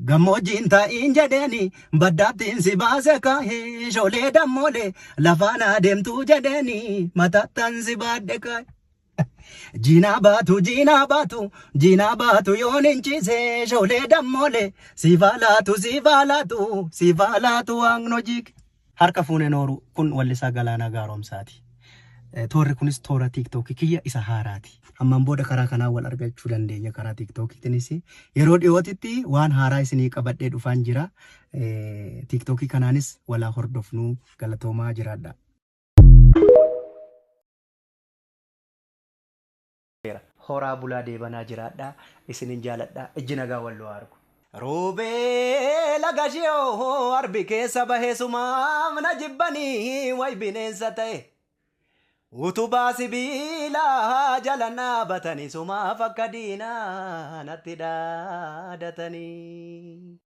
Gammoojjiin taa'iin jedheeni baddaattiin si baase kaahee sholee dammoole lafaan adeemtuu jedheeni mataattaan si baadhe kaahee. Jiinaa baatu yoon hin ciisee sholee dammoole siifaa laatu waaqno jiike. Harka fuune nooru kun wallisaa Galaanaa Gaaromsaati. Toorri kunis toora TikTokii kiyya isa haaraati. Ammaan booda karaa kanaa wal argachuu dandeenya karaa TikTokiitiinis yeroo dhiyootitti waan haaraa isinii qabadhee dhufaan jira. TikTokii kanaanis walaa hordofnuu galatoomaa jiraadha. Horaa bulaa deebanaa jiraadha. Isinin jaaladha. Ijji nagaa walloo argu. Roobee lagashiyoo arbi keessa bahee sumaam na jibbanii way bineensa ta'e. Utubaa sibiilaa jala naabatanii sumaaf akka diinaa natti dhaadatanii.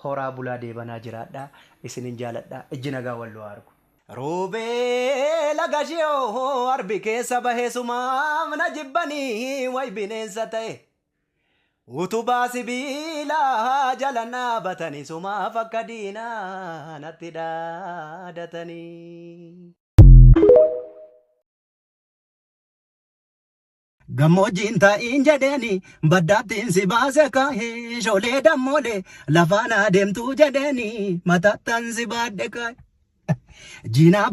Horaa bulaa deebanaa jiraadha. Isinin jaaladha. Ijji nagaa walloo argu. Roobee lagashiyoo arbi keessa bahee sumaam na jibbanii way bineensa ta'e. Utubaa sibiilaa jala naabatanii sumaaf akka diinaa natti dhaadatanii. Gammoojjiin taa'iin jedheeni baddaattiin si baase kaahee sholee dammoole lafaan adeemtuu jedheeni mataattaan si baadhe kaahee. Jiinaa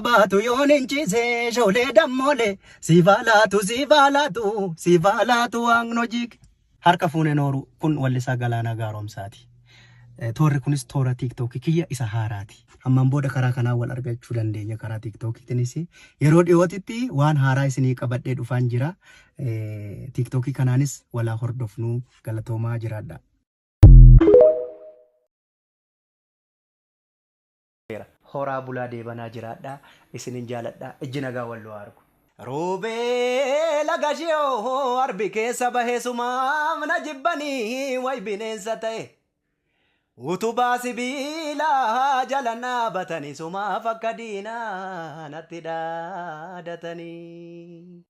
baatu yoon hin ciisee sholee dammoole siifaa laatu waaqno jiike. Harka fuune nooru kun wallisaa Galaanaa Gaaromsaati. Toorri kunis toora TikTokii kiyya isa haaraati. Ammaan booda karaa kanaa wal argachuu dandeenya karaa TikTokiitiinis yeroo dhiyootitti waan haaraa isinii qabadhee dhufaan jira. TikTokii kanaanis walaa hordofnuu galatoomaa jiraadha. Horaa bulaa deebanaa jiraadha. Isinin jaaladha. Ijji nagaa walloo argu. Roobee lagashiyoo arbi keessa bahee sumaam na jibbanii way bineensa ta'e. Utubaa sibiilaa jala naabatanii sumaaf akka diinaa natti dhaadatanii.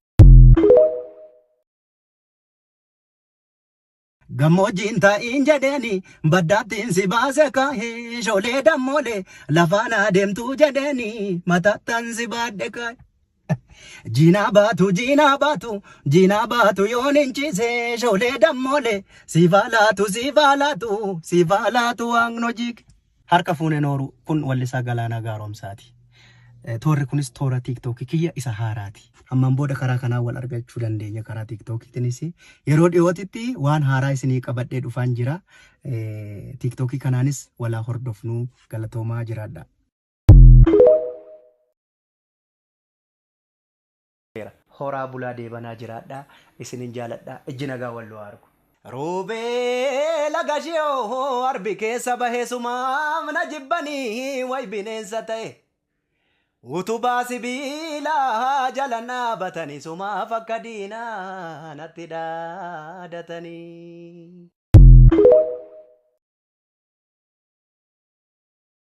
Gammoojjiin taa'iin jedheeni baddaattiin si baase kaahee sholee dammoole lafaan adeemtuu jedheeni mataattaan si baadhe kaahee. Jiinaa baatu yoon hin ciisee sholee dammoole siifaa laatu waaqno jiike. Harka fuune nooru kun wallisaa Galaanaa Gaaromsaati. Toorri kunis toora TikTokii kiyya isa haaraati. Ammaan booda karaa kanaa wal argachuu dandeenya karaa TikTokiitiinis yeroo dhiyootitti waan haaraa isinii qabadhee dhufaan jira. TikTokii kanaanis walaa hordofnuu galatoomaa jiraadha. Horaa bulaa deebanaa jiraadha. Isinin jaaladha. Ijji nagaa walloo argu. Roobee lagashiyoo arbi keessa bahee sumaam na jibbanii way bineensa ta'e. Utubaa sibiilaa jala naabatanii sumaaf akka diinaa natti dhaadatanii.